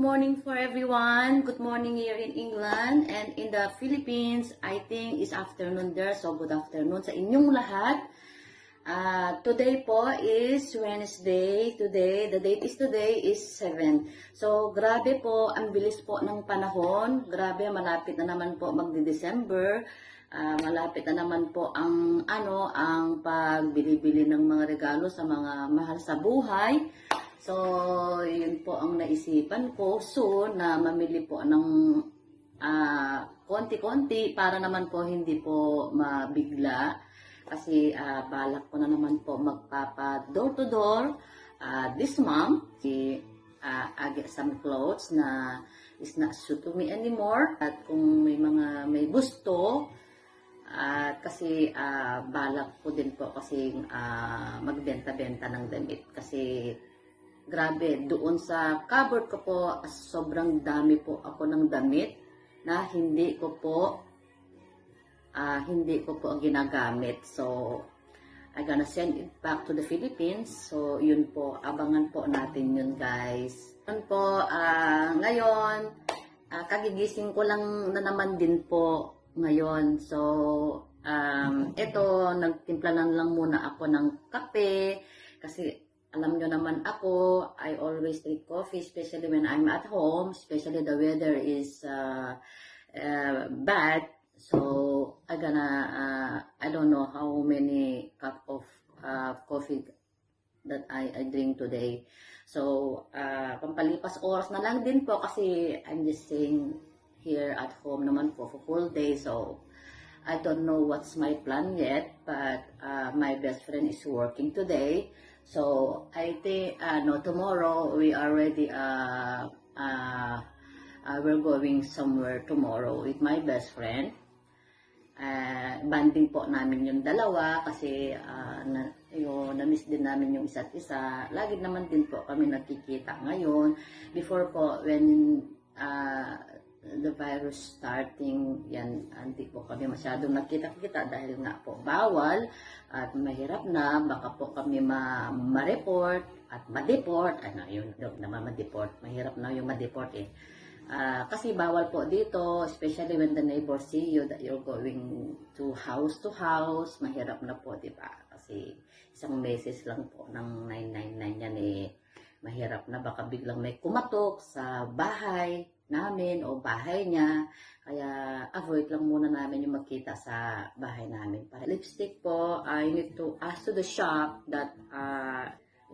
morning for everyone. Good morning here in England and in the Philippines. I think it's afternoon there, so good afternoon sa inyong lahat. Today po is Wednesday. The date is 7. So, grabe po, ang bilis po ng panahon. Grabe, malapit na naman po magdi-December. Malapit na naman po ang pagbili-bili ng mga regalo sa mga mahal sa buhay. So, yun po ang naisipan ko soon na mamili po ng konti-konti para naman po hindi po mabigla. Kasi balak ko na naman po magpapa door-to-door this month. I get some clothes na is not suit to me anymore. At kung may gusto, kasi balak ko din po kasi magbenta-benta ng damit. Kasi grabe, doon sa cupboard ko po, sobrang dami po ako ng damit na hindi ko po ginagamit. So, I'm gonna send it back to the Philippines. So, yun po, abangan po natin yun, guys. Yun po, ngayon, kagigising ko lang na naman din po ngayon. So, ito, nagtimpla lang muna ako ng kape. Kasi, alam nyo naman ako, I always drink coffee, especially when I'm at home, especially the weather is bad. So, I don't know how many cup of coffee that I drink today. So, pampalipas oras na lang din po kasi I'm just staying here at home naman po for full day. So, I don't know what's my plan yet, but my best friend is working today. So, I think, tomorrow, we already, we're going somewhere tomorrow with my best friend. Banding po namin yung dalawa kasi, na-miss din namin yung isa't isa. Lagi naman din po kami nakikita ngayon. Before po, when, the virus starting, yan, hindi po kami masyadong nakita-kita dahil nga po bawal at mahirap na, baka po kami ma-report at ma-deport. Yun naman ma-deport, mahirap na yung ma-deport eh. Kasi bawal po dito, especially when the neighbors see you that you're going to house, mahirap na po, diba? Kasi isang message lang po ng 999 yan eh, mahirap na, baka biglang may kumatok sa bahay namin o bahay niya, kaya avoid lang muna namin yung magkita sa bahay namin. Para lipstick po, I need to ask to the shop that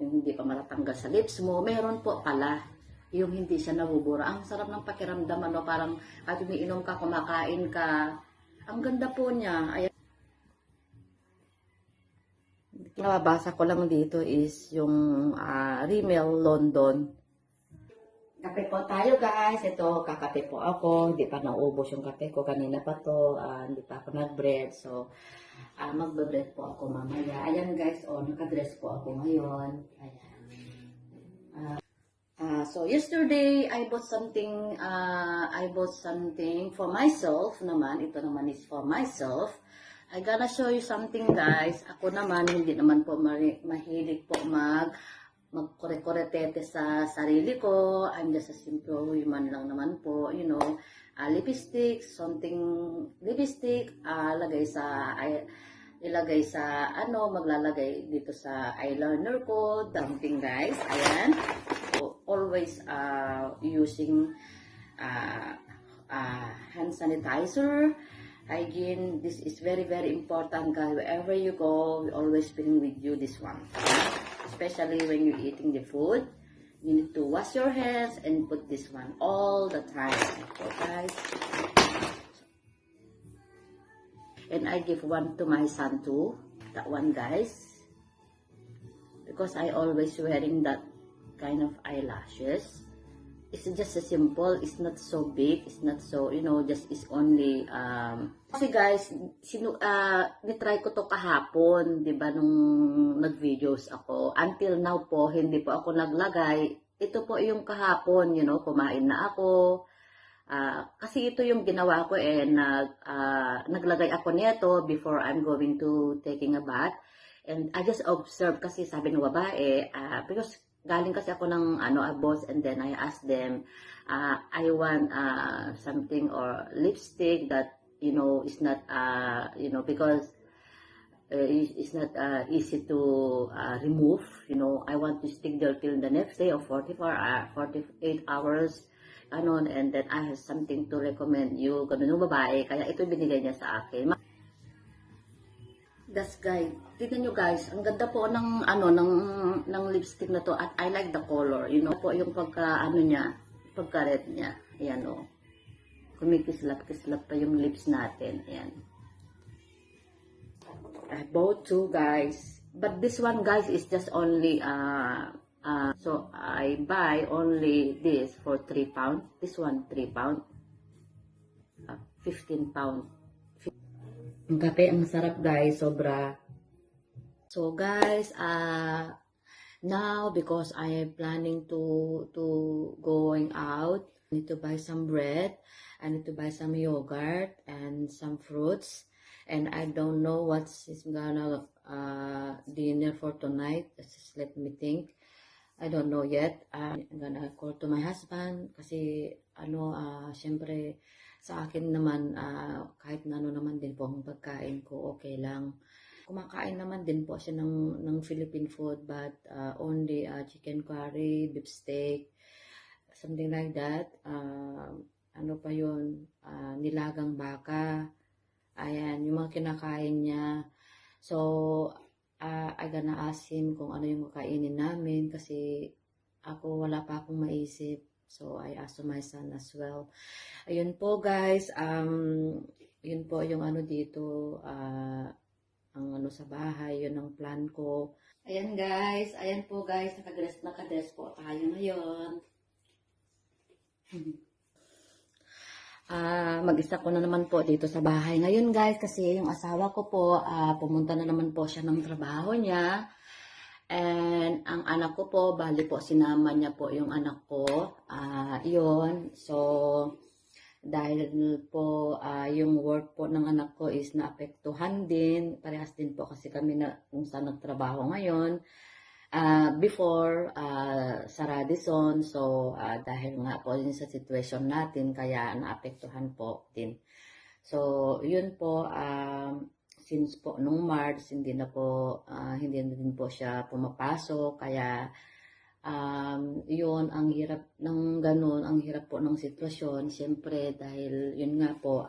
yung hindi pa matatanggal sa lips mo, meron po pala yung hindi siya nabubura. Ang sarap ng pakiramdam, parang at umiinom ka, kumakain ka, ang ganda po niya. Ayan. Nababasa ko lang dito is yung Rimmel London. Kape po tayo, guys. Ito, kakape po ako. Hindi pa naubos yung kape ko. Kanina pa to. Hindi pa ako nag-bread. So, magbe-bread po ako mamaya. Ayan, guys. Nakadress po ako ngayon. Ayan. So, yesterday, I bought something for myself naman. Ito naman is for myself. I gonna show you something, guys. Ako naman, hindi naman po mahilig po magkore-koretete sa sarili ko. I'm just a simple human lang naman po, lipstick, maglalagay dito sa eyeliner ko, something, guys. Ayan. So, always using hand sanitizer. Hygiene, this is very, very important, guys. Wherever you go, we always bring with you this one. Especially when you're eating the food, you need to wash your hands and put this one all the time. Okay, guys. And I give one to my son too. That one, guys. Because I always wearing that kind of eyelashes. It's just a simple, it's not so big, it's not so, just is only, kasi guys, nitry ko to kahapon, diba, nung nag-videos ako. Until now po, hindi po ako naglagay. Ito po yung kahapon, kumain na ako. Kasi ito yung ginawa ko naglagay ako nito before I'm going to taking a bath. And I just observe kasi sabi ng babae, because galing kasi ako ng a boss, and then I asked them, I want something or lipstick that, is not, because it's not easy to remove. I want to stick there till the next day, or 48 hours, and then I have something to recommend you, ganun yung babae, kaya ito binigay niya sa akin. Das guys, tignan nyo guys, ang ganda po ng lipstick na to, at I like the color, po yung pagka-red niya, ayan o, kumikislap-kislap pa yung lips natin, ayan. I bought two guys, but this one guys is just only, so I buy only this for 3 pounds, this one 3 pounds, 15 pounds. Ang kape, ang sarap guys, sobra. So guys, now because I am planning to going out, I need to buy some bread, I need to buy some yogurt and some fruits, and I don't know what's is gonna dinner for tonight. Just let me think. I don't know yet. I'm gonna call to my husband kasi syempre sa akin naman, kahit na naman din po ang pagkain ko, okay lang. Kumakain naman din po siya ng Philippine food, but only chicken curry, beef steak, something like that. Ano pa yun? Nilagang baka. Ayan, yung mga kinakain niya. So, I gonna ask him kung ano yung kakainin namin kasi ako wala pa akong maisip. So, I asked my son as well. Ayun po guys, yun po yung dito, ang sa bahay, yun ang plan ko. Ayan po guys, nakadress po tayo ngayon. Mag-isa ko na naman po dito sa bahay ngayon guys, kasi yung asawa ko po, pumunta na naman po siya ng trabaho niya. And ang anak ko po, bali po sinama niya po yung anak ko, yun. So, dahil po yung work po ng anak ko is naapektuhan din, parehas din po kasi kami na kung saan nagtrabaho ngayon. Before sa Radisson, so dahil nga po din sa situation natin, kaya naapektuhan po din. So, yun po, since po nung March, hindi na din po siya pumapasok, kaya yun, ang hirap ng ganun, ang hirap po ng sitwasyon, siyempre dahil yun nga po,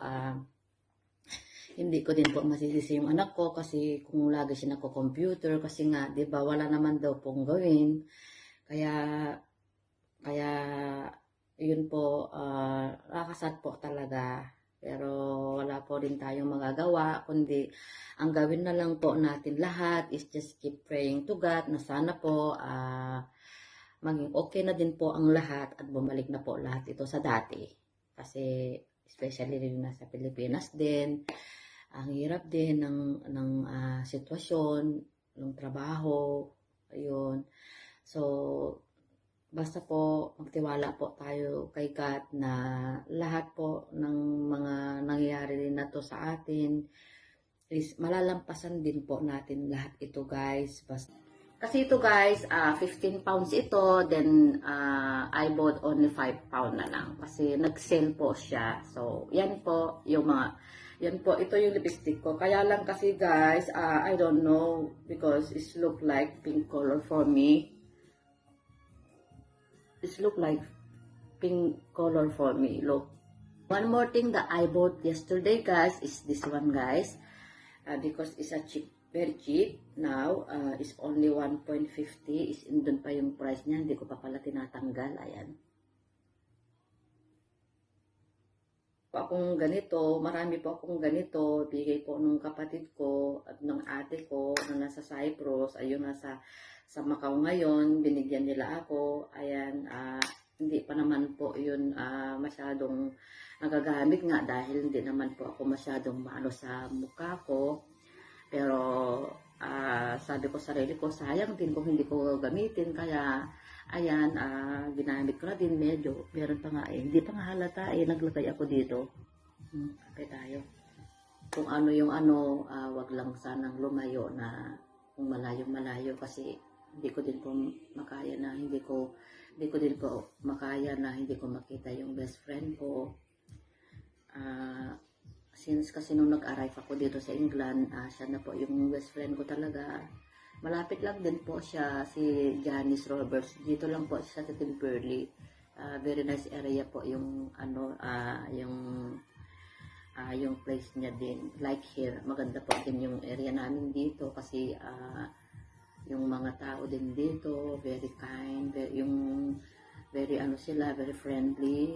hindi ko din po masisisi yung anak ko kasi kung lagi siya nako-computer, kasi nga, di ba, wala naman daw pong gawin, kaya yun po, nakakasad po talaga. Pero wala po rin tayong magagawa, kundi ang gawin na lang po natin lahat is just keep praying to God na sana po maging okay na din po ang lahat at bumalik na po lahat ito sa dati. Kasi especially rin nasa Pilipinas din, ang hirap din ng sitwasyon, ng trabaho, ayun. So, basta po magtiwala po tayo kay God na lahat po ng mga nangyayari din na to sa atin is malalampasan din po natin lahat ito guys. Kasi ito guys, 15 pounds ito, then I bought only 5 pound na lang kasi nag-sale po siya. So, yan po yung ito yung lipstick ko. Kaya lang kasi guys, I don't know because it look like pink color for me. This look like pink color for me. Look. One more thing that I bought yesterday, guys, is this one, guys. Because it's a cheap, very cheap. Now, it's only 1.50. Is doon pa yung price niya. Hindi ko pa pala tinatanggal. Ayan. Marami po akong ganito. Bigay po nung kapatid ko at ng ate ko na nasa Cyprus. Ayun, sa Macau ngayon, binigyan nila ako. Ayan, hindi pa naman po yun masyadong nagagamit nga dahil hindi naman po ako masyadong maano sa mukha ko. Pero sabi ko sarili ko, sayang din kung hindi ko gamitin. Kaya, ayan, ginamit ko na din medyo. Meron pa nga hindi pa nga halata naglagay ako dito. Kape tayo. Kung ano yung wag lang sanang lumayo na kung malayo-malayo kasi hindi ko din po makaya na hindi ko din po makaya na hindi ko makita yung best friend ko. Since kasi nung nag-arrive ako dito sa England, siya na po yung best friend ko talaga. Malapit lang din po siya, si Janice Roberts. Dito lang po sa Timberley. Very nice area po yung yung place niya din. Like here, maganda po din yung area namin dito kasi yung mga tao din dito, very kind, very ano sila, very friendly.